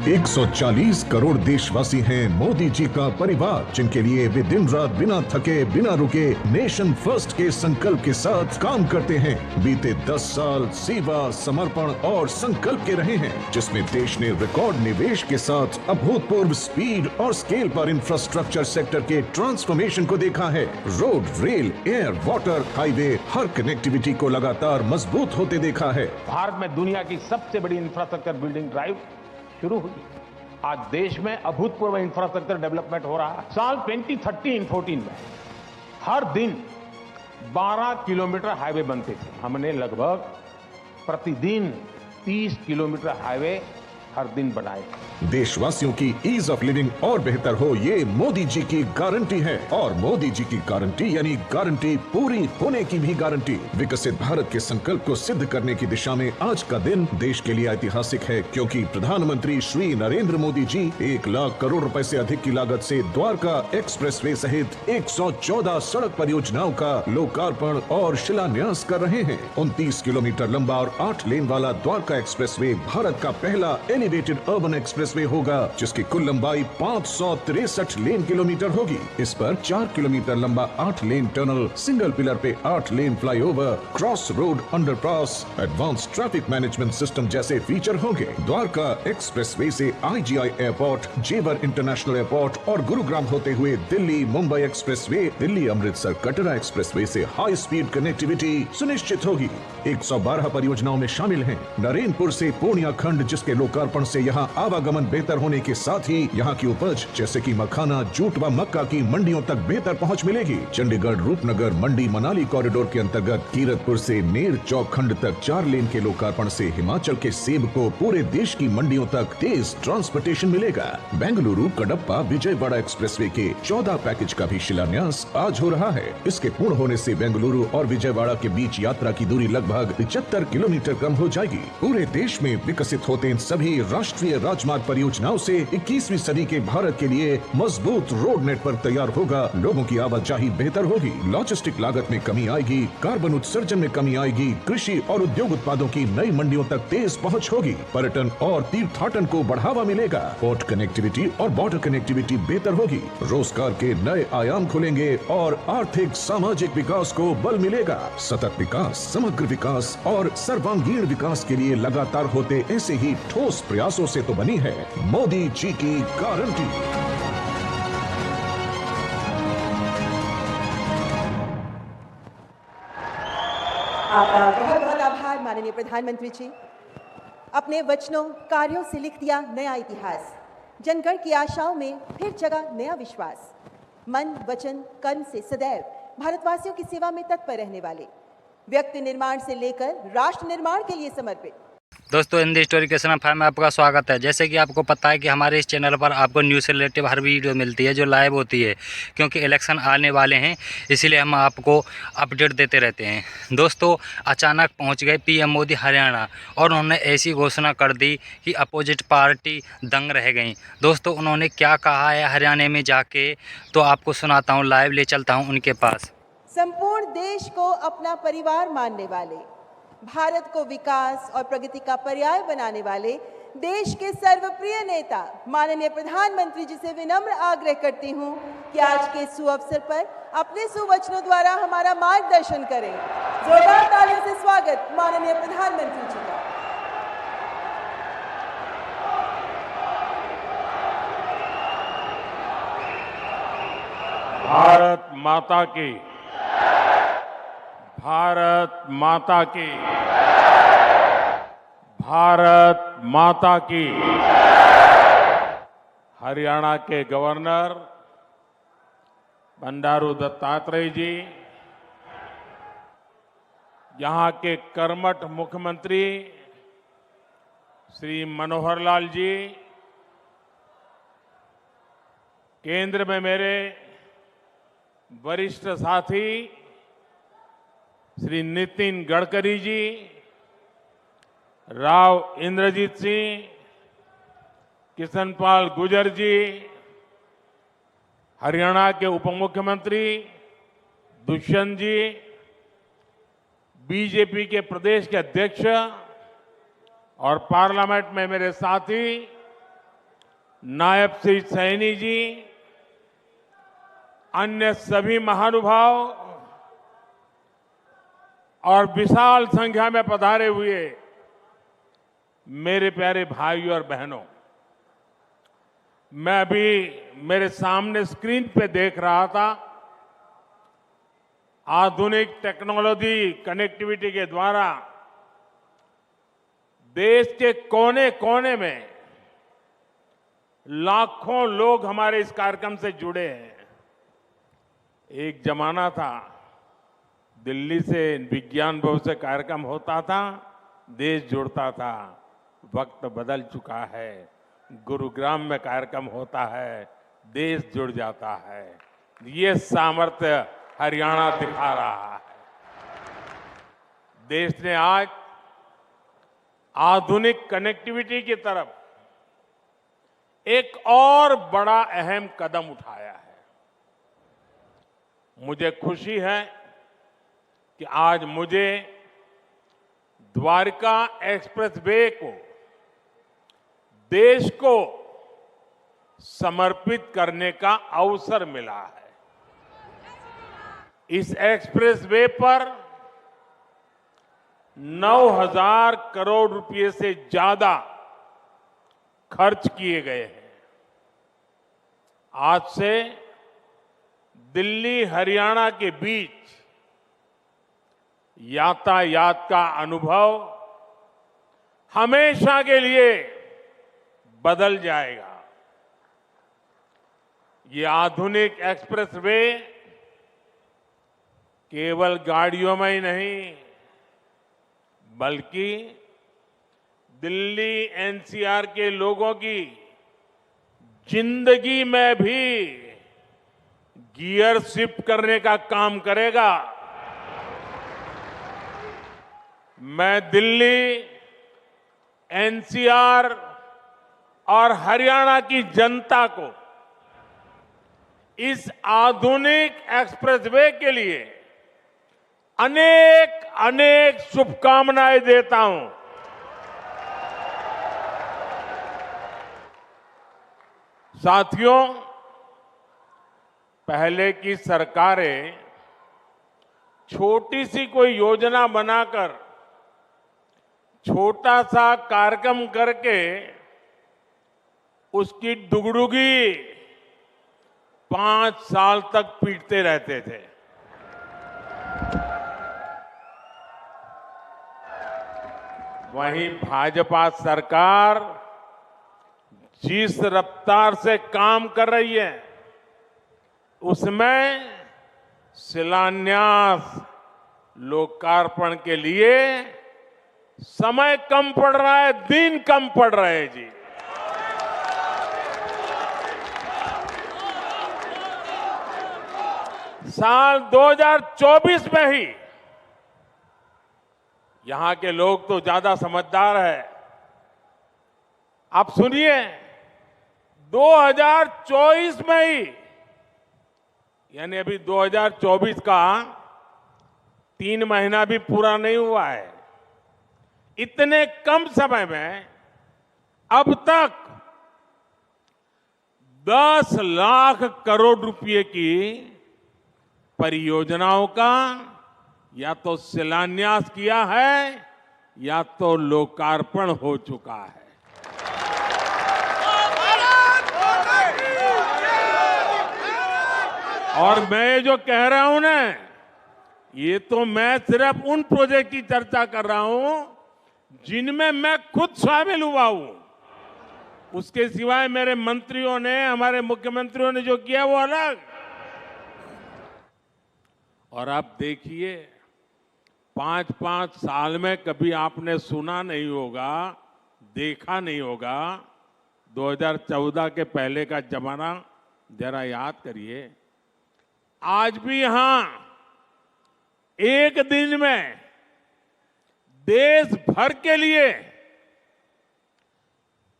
एक 140 करोड़ देशवासी हैं मोदी जी का परिवार, जिनके लिए वे दिन रात बिना थके बिना रुके नेशन फर्स्ट के संकल्प के साथ काम करते हैं। बीते 10 साल सेवा, समर्पण और संकल्प के रहे हैं, जिसमें देश ने रिकॉर्ड निवेश के साथ अभूतपूर्व स्पीड और स्केल पर इंफ्रास्ट्रक्चर सेक्टर के ट्रांसफॉर्मेशन को देखा है। Road, rail, air, water, highway, हर कनेक्टिविटी को लगातार मजबूत होते देखा है। भारत में दुनिया की सबसे बड़ी इंफ्रास्ट्रक्चर बिल्डिंग ड्राइव शुरू हुई। आज देश में अभूतपूर्व इंफ्रास्ट्रक्चर डेवलपमेंट हो रहा है। साल 2013-14 में हर दिन 12 किलोमीटर हाईवे बनते थे। हमने लगभग प्रतिदिन 30 किलोमीटर हाईवे हर दिन बनाए। देशवासियों की ईज ऑफ लिविंग और बेहतर हो, ये मोदी जी की गारंटी है। और मोदी जी की गारंटी यानी गारंटी पूरी होने की भी गारंटी। विकसित भारत के संकल्प को सिद्ध करने की दिशा में आज का दिन देश के लिए ऐतिहासिक है, क्योंकि प्रधानमंत्री श्री नरेंद्र मोदी जी 1 लाख करोड़ रुपए से अधिक की लागत से द्वारका एक्सप्रेसवे सहित 114 सड़क परियोजनाओं का लोकार्पण और शिलान्यास कर रहे हैं। 29 किलोमीटर लंबा और 8 लेन वाला द्वारका एक्सप्रेसवे भारत का पहला एलिवेटेड अर्बन एक्सप्रेसवे होगा, जिसकी कुल लंबाई 563 लेन किलोमीटर होगी। इस पर 4 किलोमीटर लंबा 8 लेन टनल, सिंगल पिलर पे 8 lane flyover, cross road underpass, advance traffic management system जैसे फीचर होंगे। द्वारका एक्सप्रेसवे से आईजीआई एयरपोर्ट, जेवर इंटरनेशनल एयरपोर्ट और गुरुग्राम होते हुए दिल्ली मुंबई एक्सप्रेसवे, दिल्ली अमृतसर कटरा एक्सप्रेसवे से हाई स्पीड कनेक्टिविटी सुनिश्चित होगी। 112 परियोजनाओं में शामिल हैं नरेनपुर से पूर्णिया खंड, जिसके लोकार्पण से यहां आवागमन बेहतर होने के साथ ही यहां की उपज जैसे कि मखाना, जूट व मक्का की मंडियों तक बेहतर पहुंच मिलेगी। चंडीगढ़ रूपनगर मंडी मनाली कॉरिडोर के अंतर्गत कीरतपुर से नेर चौक खंड तक 4 लेन के लोकार्पण से हिमाचल के सेब को पूरे देश की मंडियों तक तेज ट्रांसपोर्टेशन मिलेगा। बेंगलुरु कडप्पा विजयवाड़ा एक्सप्रेसवे के 14 पैकेज का भी शिलान्यास आज हो रहा है। इसके पूर्ण होने से बेंगलुरु और विजयवाड़ा के बीच यात्रा की दूरी लगभग 75 किलोमीटर कम हो जाएगी। पूरे देश में विकसित होते इन सभी राष्ट्रीय राजमार्ग परियोजनाओं से 21वीं सदी के भारत के लिए मजबूत रोड नेटवर्क तैयार होगा। लोगों की आवाजाही बेहतर होगी, लॉजिस्टिक लागत में कमी आएगी, कार्बन उत्सर्जन में कमी आएगी, कृषि और उद्योग उत्पादों की नई मंडियों तक तेज पहुंच होगी, पर्यटन और तीर्थाटन को बढ़ावा मिलेगा, पोर्ट कनेक्टिविटी और बॉर्डर कनेक्टिविटी बेहतर होगी, रोजगार के नए आयाम खुलेंगे और आर्थिक सामाजिक विकास को बल मिलेगा। सतत विकास, समग्र विकास और सर्वांगीण विकास के लिए लगातार होते ऐसे ही ठोस प्रयासों से तो बनी है मोदी जी की गारंटी। आपका बहुत बहुत आभार माननीय प्रधानमंत्री जी। अपने वचनों कार्यों से लिख दिया नया इतिहास। जनगण की आशाओं में फिर जगा नया विश्वास। मन वचन कर्म से सदैव भारतवासियों की सेवा में तत्पर रहने वाले, व्यक्ति निर्माण से लेकर राष्ट्र निर्माण के लिए समर्पित। दोस्तों, हिंदी स्टोरी के चैनल में आपका स्वागत है। जैसे कि आपको पता है कि हमारे इस चैनल पर आपको न्यूज़ से रिलेटिव हर वीडियो मिलती है जो लाइव होती है, क्योंकि इलेक्शन आने वाले हैं, इसीलिए हम आपको अपडेट देते रहते हैं। दोस्तों, अचानक पहुंच गए पीएम मोदी हरियाणा और उन्होंने ऐसी घोषणा कर दी कि अपोजिट पार्टी दंग रह गई। दोस्तों, उन्होंने क्या कहा है हरियाणा में जाके, तो आपको सुनाता हूँ, लाइव ले चलता हूँ उनके पास। संपूर्ण देश को अपना परिवार मानने वाले, भारत को विकास और प्रगति का पर्याय बनाने वाले देश के सर्वप्रिय नेता माननीय प्रधानमंत्री जी से विनम्र आग्रह करती हूं कि आज के सुअवसर पर अपने सुवचनों द्वारा हमारा मार्गदर्शन करें। जोरदार तालियों से स्वागत माननीय प्रधानमंत्री जी का। भारत माता की, भारत माता की, भारत माता की। हरियाणा के गवर्नर बंडारू दत्तात्रेय जी, यहां के कर्मठ मुख्यमंत्री श्री मनोहर लाल जी, केंद्र में मेरे वरिष्ठ साथी श्री नितिन गडकरी जी, राव इंद्रजीत सिंह, किशनपाल गुर्जर जी, हरियाणा के उप मुख्यमंत्री दुष्यंत जी बीजेपी के प्रदेश के अध्यक्ष और पार्लियामेंट में मेरे साथी नायब श्री सैनी जी, अन्य सभी महानुभाव और विशाल संख्या में पधारे हुए मेरे प्यारे भाइयों और बहनों, मैं अभी मेरे सामने स्क्रीन पे देख रहा था, आधुनिक टेक्नोलॉजी कनेक्टिविटी के द्वारा देश के कोने कोने में लाखों लोग हमारे इस कार्यक्रम से जुड़े हैं। एक जमाना था, दिल्ली से विज्ञान भवन से कार्यक्रम होता था, देश जुड़ता था। वक्त बदल चुका है, गुरुग्राम में कार्यक्रम होता है, देश जुड़ जाता है। ये सामर्थ्य हरियाणा दिखा रहा है। देश ने आज आधुनिक कनेक्टिविटी की तरफ एक और बड़ा अहम कदम उठाया है। मुझे खुशी है कि आज मुझे द्वारका एक्सप्रेसवे को देश को समर्पित करने का अवसर मिला है। इस एक्सप्रेसवे पर 9,000 करोड़ रुपए से ज्यादा खर्च किए गए हैं। आज से दिल्ली हरियाणा के बीच यातायात का अनुभव हमेशा के लिए बदल जाएगा। ये आधुनिक एक्सप्रेसवे केवल गाड़ियों में ही नहीं, बल्कि दिल्ली एनसीआर के लोगों की जिंदगी में भी गियर शिफ्ट करने का काम करेगा। मैं दिल्ली, एनसीआर और हरियाणा की जनता को इस आधुनिक एक्सप्रेसवे के लिए अनेक अनेक शुभकामनाएं देता हूं। साथियों, पहले की सरकारें छोटी सी कोई योजना बनाकर छोटा सा कार्यक्रम करके उसकी डुगडुगी 5 साल तक पीटते रहते थे। वहीं भाजपा सरकार जिस रफ्तार से काम कर रही है, उसमें शिलान्यास, लोकार्पण के लिए समय कम पड़ रहा है, दिन कम पड़ रहे हैं जी। साल 2024 में ही, यहां के लोग तो ज्यादा समझदार है, आप सुनिए, 2024 में ही, यानी अभी 2024 का 3 महीना भी पूरा नहीं हुआ है, इतने कम समय में अब तक 10 लाख करोड़ रुपए की परियोजनाओं का या तो शिलान्यास किया है या तो लोकार्पण हो चुका है। और मैं जो कह रहा हूं ना, ये तो मैं सिर्फ उन प्रोजेक्ट की चर्चा कर रहा हूं जिनमें मैं खुद शामिल हुआ हूं। उसके सिवाय मेरे मंत्रियों ने, हमारे मुख्यमंत्रियों ने जो किया वो अलग। और आप देखिए, 5-5 साल में कभी आपने सुना नहीं होगा, देखा नहीं होगा। 2014 के पहले का जमाना जरा याद करिए। आज भी यहां एक दिन में देश भर के लिए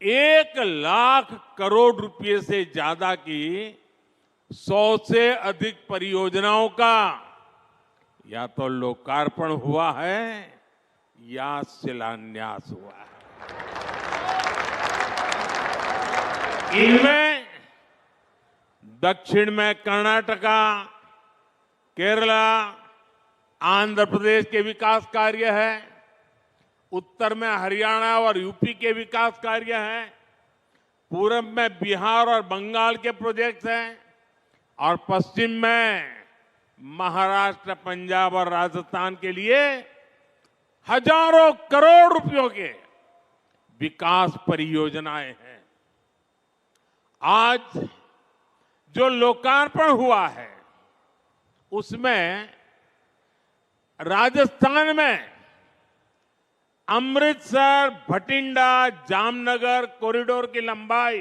1 लाख करोड़ रुपए से ज्यादा की 100 से अधिक परियोजनाओं का या तो लोकार्पण हुआ है या शिलान्यास हुआ है। इनमें दक्षिण में कर्नाटका, केरला, आंध्र प्रदेश के विकास कार्य है, उत्तर में हरियाणा और यूपी के विकास कार्य हैं, पूरब में बिहार और बंगाल के प्रोजेक्ट्स हैं और पश्चिम में महाराष्ट्र, पंजाब और राजस्थान के लिए हजारों करोड़ रुपयों के विकास परियोजनाएं हैं। आज जो लोकार्पण हुआ है उसमें राजस्थान में अमृतसर भटिंडा जामनगर कॉरिडोर की लंबाई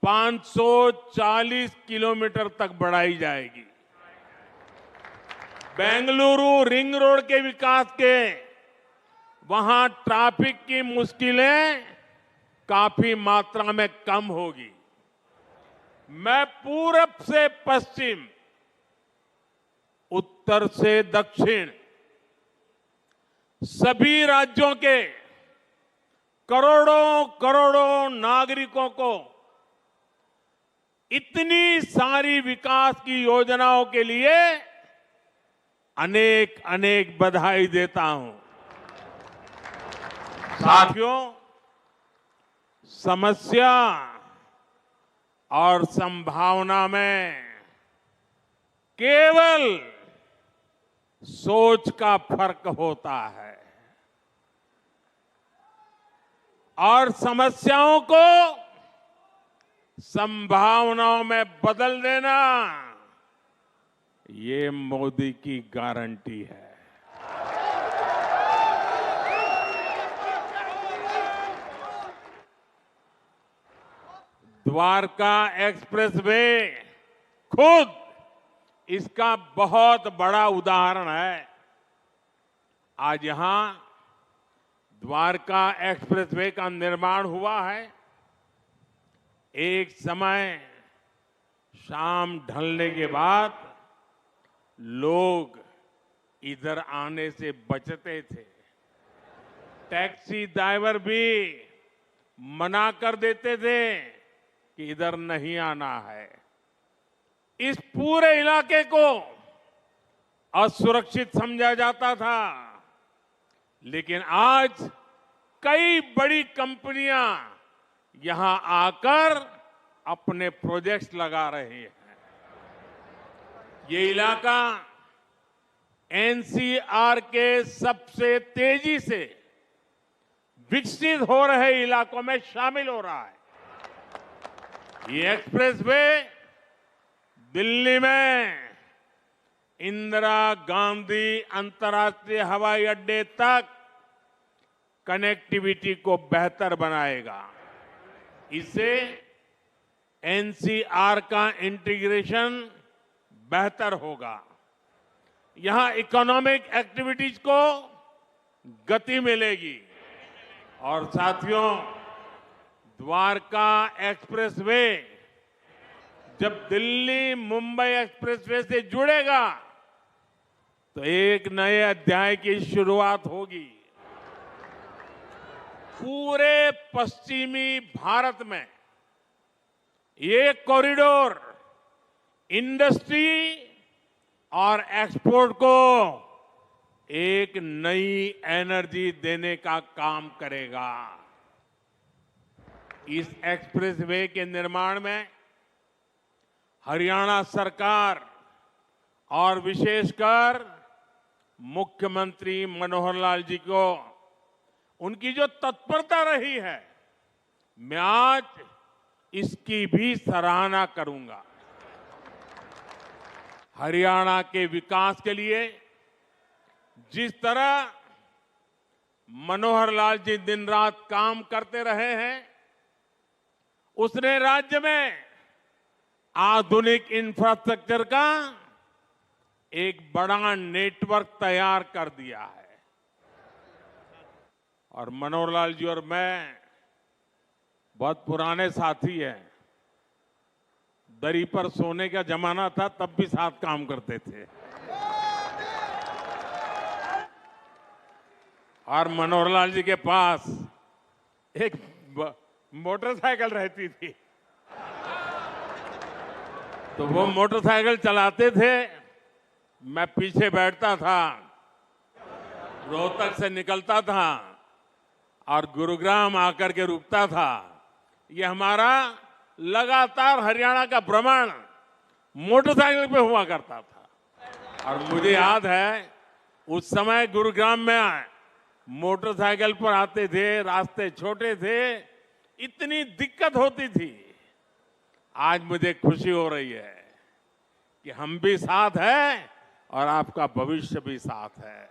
540 किलोमीटर तक बढ़ाई जाएगी। बेंगलुरु रिंग रोड के विकास के वहां ट्रैफिक की मुश्किलें काफी मात्रा में कम होगी। मैं पूरब से पश्चिम, उत्तर से दक्षिण सभी राज्यों के करोड़ों करोड़ों नागरिकों को इतनी सारी विकास की योजनाओं के लिए अनेक अनेक बधाई देता हूं। साथियों, समस्या और संभावना में केवल सोच का फर्क होता है और समस्याओं को संभावनाओं में बदल देना ये मोदी की गारंटी है। द्वारका एक्सप्रेसवे खुद इसका बहुत बड़ा उदाहरण है। आज यहां द्वारका एक्सप्रेसवे का निर्माण हुआ है। एक समय शाम ढलने के बाद लोग इधर आने से बचते थे। टैक्सी ड्राइवर भी मना कर देते थे कि इधर नहीं आना है। इस पूरे इलाके को असुरक्षित समझा जाता था, लेकिन आज कई बड़ी कंपनियां यहां आकर अपने प्रोजेक्ट्स लगा रहे हैं। ये इलाका एनसीआर के सबसे तेजी से विकसित हो रहे इलाकों में शामिल हो रहा है। ये एक्सप्रेसवे दिल्ली में इंदिरा गांधी अंतर्राष्ट्रीय हवाई अड्डे तक कनेक्टिविटी को बेहतर बनाएगा। इससे एनसीआर का इंटीग्रेशन बेहतर होगा। यहां इकोनॉमिक एक्टिविटीज को गति मिलेगी। और साथियों, द्वारका एक्सप्रेसवे जब दिल्ली मुंबई एक्सप्रेसवे से जुड़ेगा तो एक नए अध्याय की शुरुआत होगी। पूरे पश्चिमी भारत में ये कॉरिडोर इंडस्ट्री और एक्सपोर्ट को एक नई एनर्जी देने का काम करेगा। इस एक्सप्रेसवे के निर्माण में हरियाणा सरकार और विशेषकर मुख्यमंत्री मनोहर लाल जी को उनकी जो तत्परता रही है, मैं आज इसकी भी सराहना करूंगा। हरियाणा के विकास के लिए जिस तरह मनोहर लाल जी दिन रात काम करते रहे हैं, उसने राज्य में आधुनिक इंफ्रास्ट्रक्चर का एक बड़ा नेटवर्क तैयार कर दिया है। और मनोहर लाल जी और मैं बहुत पुराने साथी हैं। दरी पर सोने का जमाना था, तब भी साथ काम करते थे। और मनोहर लाल जी के पास एक मोटरसाइकिल रहती थी, तो वो मोटरसाइकिल चलाते थे, मैं पीछे बैठता था, रोहतक से निकलता था और गुरुग्राम आकर के रुकता था। ये हमारा लगातार हरियाणा का भ्रमण मोटरसाइकिल पे हुआ करता था। और मुझे याद है उस समय गुरुग्राम में मोटरसाइकिल पर आते थे, रास्ते छोटे थे, इतनी दिक्कत होती थी। आज मुझे खुशी हो रही है कि हम भी साथ हैं और आपका भविष्य भी साथ है।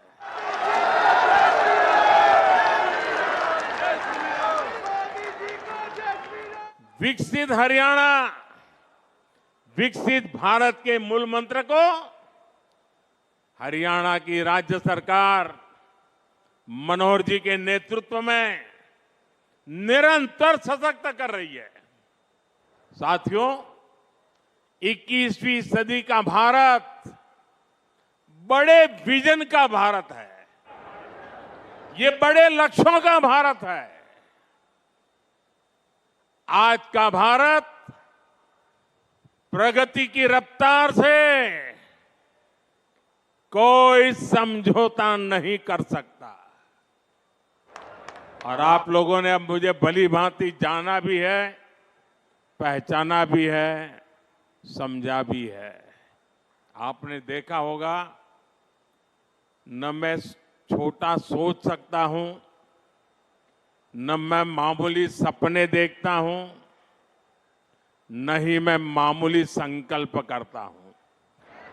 विकसित हरियाणा, विकसित भारत के मूल मंत्र को हरियाणा की राज्य सरकार मनोहर जी के नेतृत्व में निरंतर सशक्त कर रही है। साथियों, 21वीं सदी का भारत बड़े विजन का भारत है, ये बड़े लक्ष्यों का भारत है। आज का भारत प्रगति की रफ्तार से कोई समझौता नहीं कर सकता। और आप लोगों ने अब मुझे भली भांति जाना भी है, पहचाना भी है, समझा भी है। आपने देखा होगा, न मैं छोटा सोच सकता हूं, न मैं मामूली सपने देखता हूं, न ही मैं मामूली संकल्प करता हूं।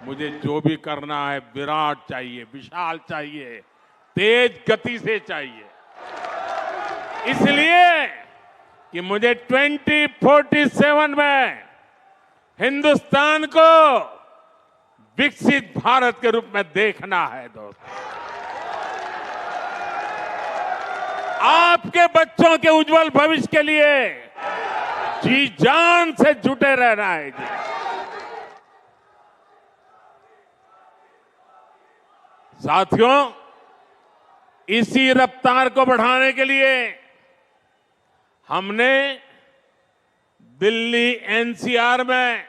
मुझे जो भी करना है विराट चाहिए, विशाल चाहिए, तेज गति से चाहिए। इसलिए कि मुझे 2047 में हिंदुस्तान को विकसित भारत के रूप में देखना है। दोस्तों, आपके बच्चों के उज्जवल भविष्य के लिए जी जान से जुटे रहना है। जी, साथियों, इसी रफ्तार को बढ़ाने के लिए हमने दिल्ली एनसीआर में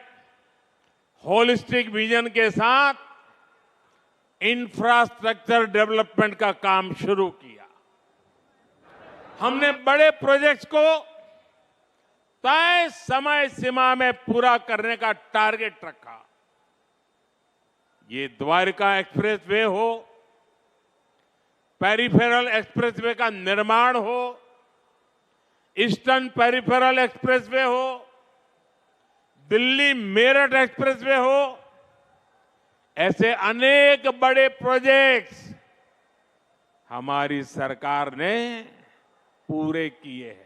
होलिस्टिक विजन के साथ इंफ्रास्ट्रक्चर डेवलपमेंट का काम शुरू किया। हमने बड़े प्रोजेक्ट्स को तय समय सीमा में पूरा करने का टारगेट रखा। ये द्वारका एक्सप्रेसवे हो, पेरिफेरल एक्सप्रेसवे का निर्माण हो, ईस्टर्न पेरिफेरल एक्सप्रेसवे हो, दिल्ली मेरठ एक्सप्रेसवे हो, ऐसे अनेक बड़े प्रोजेक्ट्स हमारी सरकार ने पूरे किए हैं।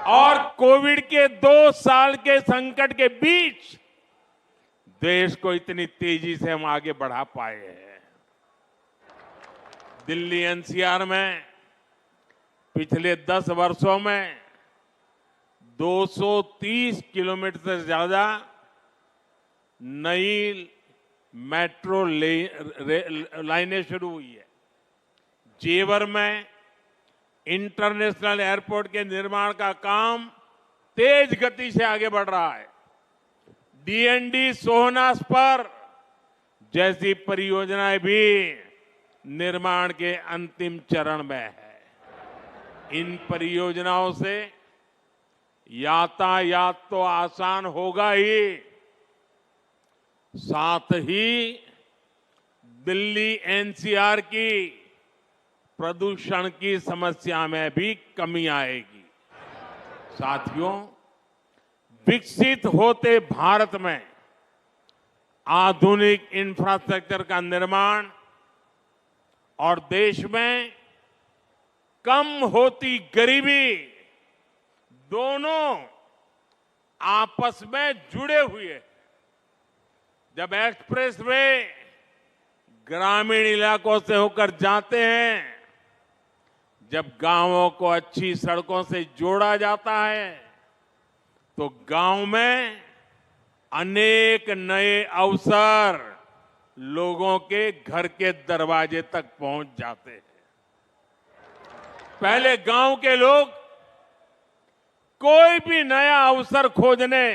और कोविड के 2 साल के संकट के बीच देश को इतनी तेजी से हम आगे बढ़ा पाए हैं। दिल्ली एनसीआर में पिछले 10 वर्षों में 230 किलोमीटर से ज्यादा नई मेट्रो लाइनें शुरू हुई है। जेवर में इंटरनेशनल एयरपोर्ट के निर्माण का काम तेज गति से आगे बढ़ रहा है। डीएनडी सोहनास पर जैसी परियोजनाएं भी निर्माण के अंतिम चरण में है। इन परियोजनाओं से यातायात तो आसान होगा ही, साथ ही दिल्ली एनसीआर की प्रदूषण की समस्या में भी कमी आएगी। साथियों, विकसित होते भारत में आधुनिक इंफ्रास्ट्रक्चर का निर्माण और देश में कम होती गरीबी दोनों आपस में जुड़े हुए हैं। जब एक्सप्रेसवे ग्रामीण इलाकों से होकर जाते हैं, जब गांवों को अच्छी सड़कों से जोड़ा जाता है, तो गांव में अनेक नए अवसर लोगों के घर के दरवाजे तक पहुंच जाते हैं। पहले गांव के लोग कोई भी नया अवसर खोजने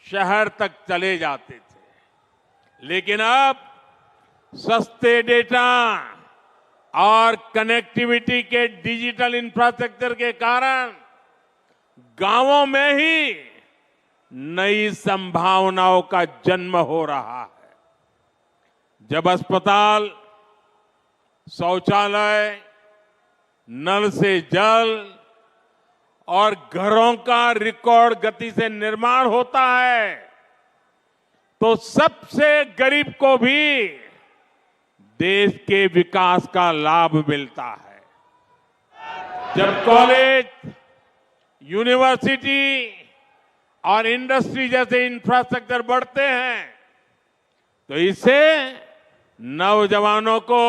शहर तक चले जाते थे, लेकिन अब सस्ते डेटा और कनेक्टिविटी के डिजिटल इंफ्रास्ट्रक्चर के कारण गांवों में ही नई संभावनाओं का जन्म हो रहा है। जब अस्पताल, शौचालय, नल से जल और घरों का रिकॉर्ड गति से निर्माण होता है, तो सबसे गरीब को भी देश के विकास का लाभ मिलता है। जब कॉलेज, यूनिवर्सिटी और इंडस्ट्री जैसे इंफ्रास्ट्रक्चर बढ़ते हैं, तो इससे नौजवानों को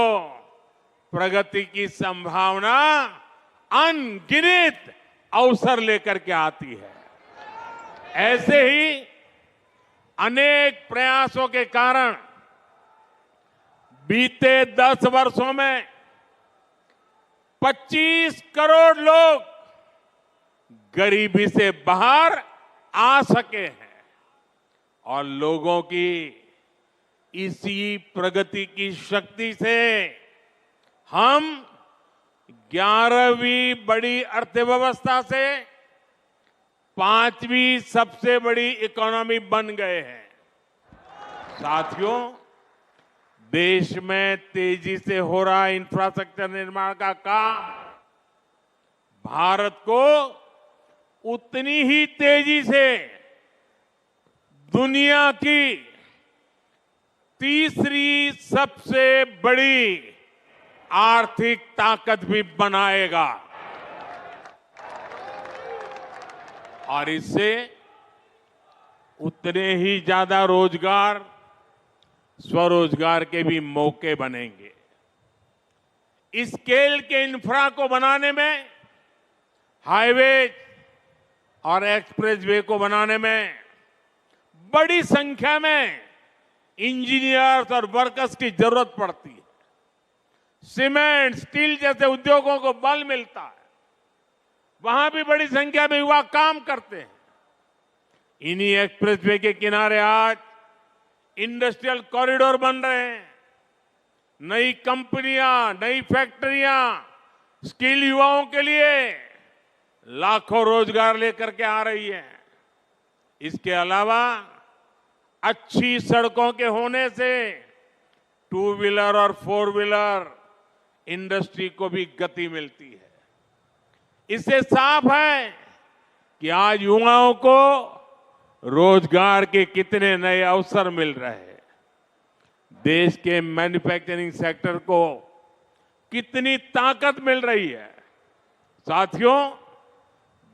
प्रगति की संभावना अनगिनत अवसर लेकर के आती है। ऐसे ही अनेक प्रयासों के कारण बीते 10 वर्षों में 25 करोड़ लोग गरीबी से बाहर आ सके हैं और लोगों की इसी प्रगति की शक्ति से हम 11वीं बड़ी अर्थव्यवस्था से 5वीं सबसे बड़ी इकोनॉमी बन गए हैं। साथियों, देश में तेजी से हो रहा इंफ्रास्ट्रक्चर निर्माण का काम भारत को उतनी ही तेजी से दुनिया की तीसरी सबसे बड़ी आर्थिक ताकत भी बनाएगा और इससे उतने ही ज्यादा रोजगार, स्वरोजगार के भी मौके बनेंगे। इस स्केल के इंफ्रा को बनाने में, हाईवे और एक्सप्रेसवे को बनाने में बड़ी संख्या में इंजीनियर्स और वर्कर्स की जरूरत पड़ती है। सीमेंट, स्टील जैसे उद्योगों को बल मिलता है, वहां भी बड़ी संख्या में युवा काम करते हैं। इन्हीं एक्सप्रेसवे के किनारे आज इंडस्ट्रियल कॉरिडोर बन रहे हैं। नई कंपनियां, नई फैक्ट्रियां स्किल युवाओं के लिए लाखों रोजगार लेकर के आ रही है। इसके अलावा अच्छी सड़कों के होने से 2 व्हीलर और 4 व्हीलर इंडस्ट्री को भी गति मिलती है। इससे साफ है कि आज युवाओं को रोजगार के कितने नए अवसर मिल रहे हैं। देश के मैन्युफैक्चरिंग सेक्टर को कितनी ताकत मिल रही है। साथियों,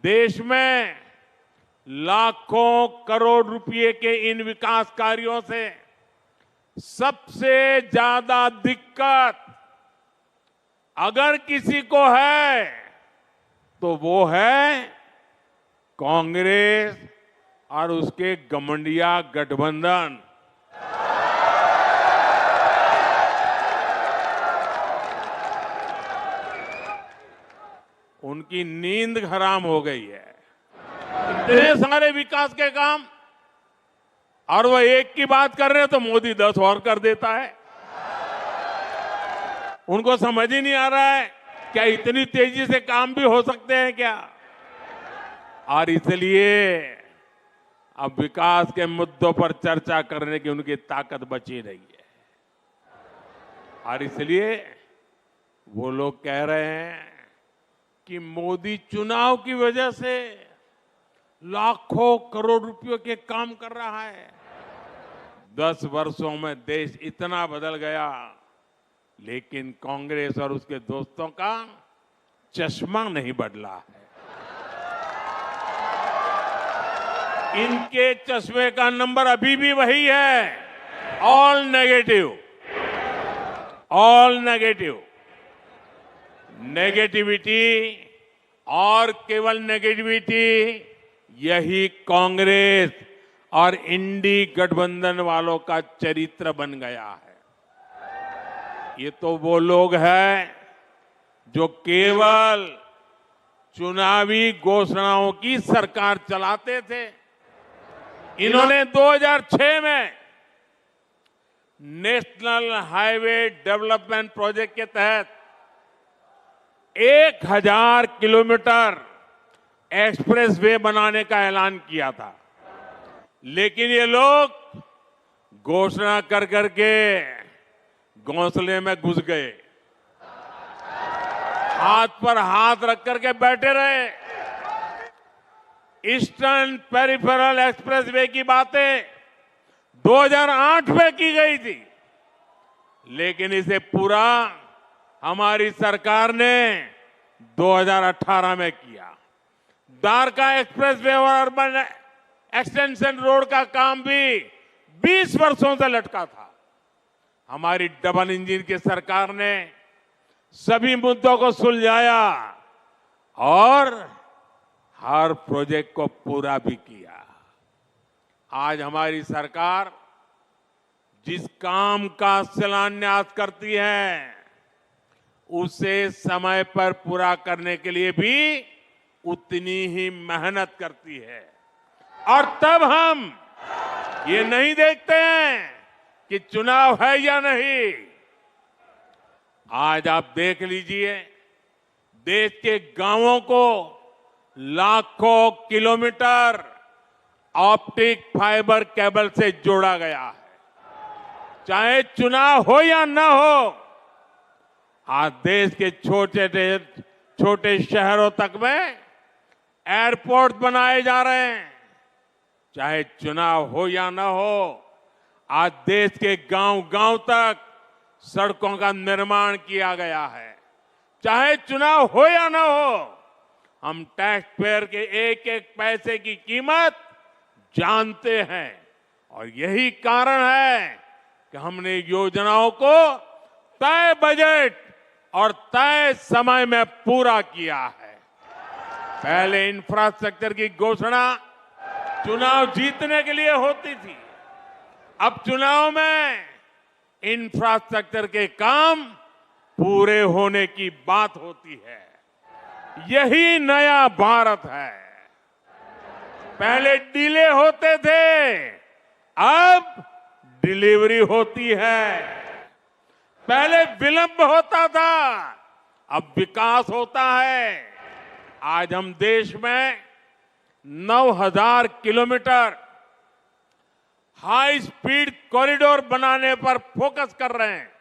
देश में लाखों करोड़ रुपए के इन विकास कार्यों से सबसे ज्यादा दिक्कत अगर किसी को है तो वो है कांग्रेस और उसके गठबंधन गठबंधन। उनकी नींद हराम हो गई है। इतने सारे विकास के काम और वो एक की बात कर रहे हैं तो मोदी 10 और कर देता है। उनको समझ ही नहीं आ रहा है क्या इतनी तेजी से काम भी हो सकते हैं क्या। और इसलिए अब विकास के मुद्दों पर चर्चा करने की उनकी ताकत बची नहीं है। और इसलिए वो लोग कह रहे हैं कि मोदी चुनाव की वजह से लाखों करोड़ रुपयों के काम कर रहा है। 10 वर्षों में देश इतना बदल गया, लेकिन कांग्रेस और उसके दोस्तों का चश्मा नहीं बदला है। इनके चश्मे का नंबर अभी भी वही है, all negative, all negative. Negativity और केवल नेगेटिविटी यही कांग्रेस और इंडी गठबंधन वालों का चरित्र बन गया है। ये तो वो लोग हैं जो केवल चुनावी घोषणाओं की सरकार चलाते थे, इन्होंने 2006 में नेशनल हाईवे डेवलपमेंट प्रोजेक्ट के तहत 1000 किलोमीटर एक्सप्रेसवे बनाने का ऐलान किया था। लेकिन ये लोग घोषणा कर करके घोंसले में घुस गए, हाथ पर हाथ रख करके बैठे रहे। ईस्टर्न पेरिफेरल एक्सप्रेसवे की बातें 2008 में की गई थी, लेकिन इसे पूरा हमारी सरकार ने 2018 में किया। द्वारका एक्सप्रेसवे और अर्बन एक्सटेंशन रोड का काम भी 20 वर्षों से लटका था। हमारी डबल इंजन की सरकार ने सभी मुद्दों को सुलझाया और हर प्रोजेक्ट को पूरा भी किया। आज हमारी सरकार जिस काम का शिलान्यास करती है, उसे समय पर पूरा करने के लिए भी उतनी ही मेहनत करती है। और तब हम ये नहीं देखते हैं कि चुनाव है या नहीं। आज आप देख लीजिए, देश के गांवों को लाखों किलोमीटर ऑप्टिक फाइबर केबल से जोड़ा गया है। चाहे चुनाव हो या ना हो, आज देश के छोटे शहरों तक में एयरपोर्ट बनाए जा रहे हैं। चाहे चुनाव हो या ना हो, आज देश के गांव-गांव तक सड़कों का निर्माण किया गया है। चाहे चुनाव हो या ना हो, हम टैक्स पेयर के एक एक पैसे की कीमत जानते हैं और यही कारण है कि हमने योजनाओं को तय बजट और तय समय में पूरा किया है। पहले इंफ्रास्ट्रक्चर की घोषणा चुनाव जीतने के लिए होती थी, अब चुनाव में इंफ्रास्ट्रक्चर के काम पूरे होने की बात होती है। यही नया भारत है। पहले डिले होते थे, अब डिलीवरी होती है। पहले विलंब होता था, अब विकास होता है। आज हम देश में 9000 किलोमीटर हाई स्पीड कॉरिडोर बनाने पर फोकस कर रहे हैं।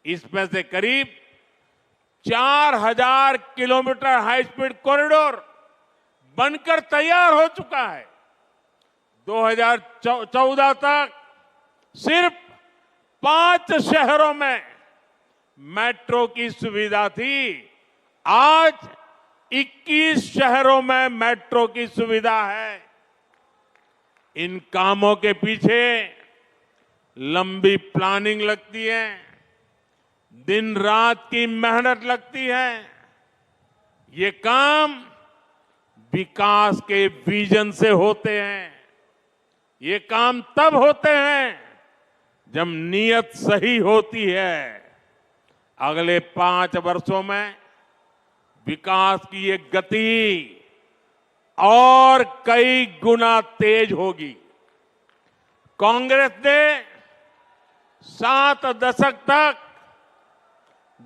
इसमें से करीब 4000 किलोमीटर हाई स्पीड कॉरिडोर बनकर तैयार हो चुका है। 2014 तक सिर्फ 5 शहरों में मेट्रो की सुविधा थी, आज 21 शहरों में मेट्रो की सुविधा है। इन कामों के पीछे लंबी प्लानिंग लगती है, दिन रात की मेहनत लगती है। ये काम विकास के विजन से होते हैं। ये काम तब होते हैं जब नीयत सही होती है। अगले 5 वर्षों में विकास की ये गति और कई गुना तेज होगी। कांग्रेस ने 7 दशक तक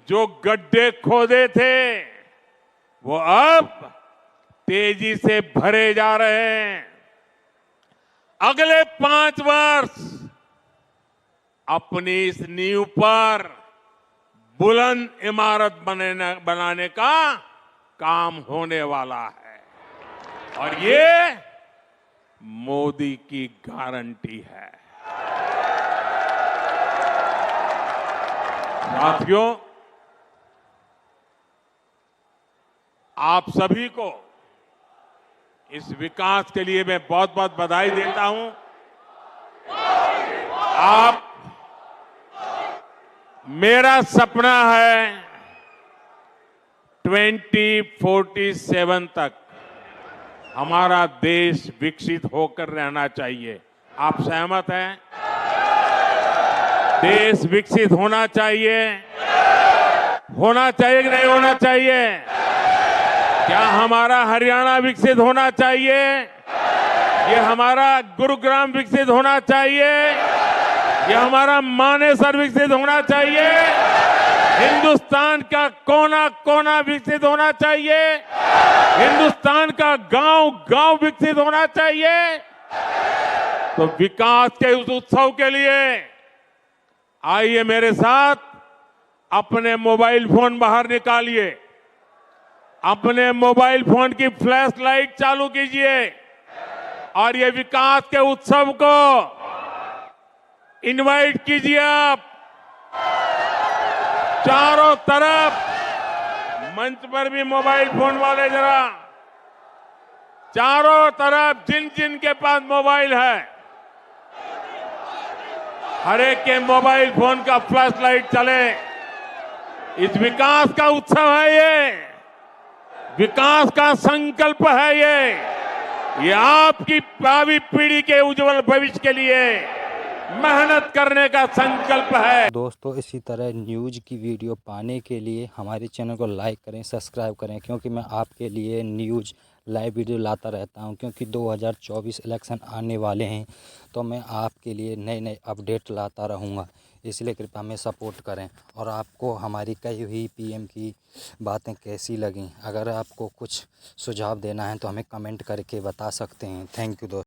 जो गड्ढे खोदे थे, वो अब तेजी से भरे जा रहे हैं। अगले 5 वर्ष अपनी इस नींव पर बुलंद इमारत बनाने का काम होने वाला है और ये मोदी की गारंटी है। साथियों, आप सभी को इस विकास के लिए मैं बहुत बहुत बधाई देता हूं। आप, मेरा सपना है 2047 तक हमारा देश विकसित होकर रहना चाहिए। आप सहमत हैं? देश विकसित होना चाहिए, होना चाहिए कि नहीं होना चाहिए? क्या हमारा हरियाणा विकसित होना चाहिए? ये हमारा गुरुग्राम विकसित होना चाहिए? ये हमारा मानेसर विकसित होना चाहिए? हिंदुस्तान का कोना कोना विकसित होना चाहिए? हिंदुस्तान का गांव गांव विकसित होना चाहिए? तो विकास के उस उत्सव के लिए आइए मेरे साथ, अपने मोबाइल फोन बाहर निकालिए, अपने मोबाइल फोन की फ्लैश लाइट चालू कीजिए और ये विकास के उत्सव को इनवाइट कीजिए आप। चारों तरफ मंच पर भी मोबाइल फोन वाले जरा, चारों तरफ जिन जिन के पास मोबाइल है, हर एक के मोबाइल फोन का फ्लैश लाइट चले। इस विकास का उत्सव है ये, विकास का संकल्प है ये आपकी भावी पीढ़ी के उज्जवल भविष्य के लिए मेहनत करने का संकल्प है। दोस्तों इसी तरह न्यूज़ की वीडियो पाने के लिए हमारे चैनल को लाइक करें, सब्सक्राइब करें, क्योंकि मैं आपके लिए न्यूज़ लाइव वीडियो लाता रहता हूं। क्योंकि 2024 इलेक्शन आने वाले हैं तो मैं आपके लिए नए नए अपडेट लाता रहूंगा, इसलिए कृपया हमें सपोर्ट करें। और आपको हमारी कही हुई पीएम की बातें कैसी लगीं, अगर आपको कुछ सुझाव देना है तो हमें कमेंट करके बता सकते हैं। थैंक यू दोस्तों।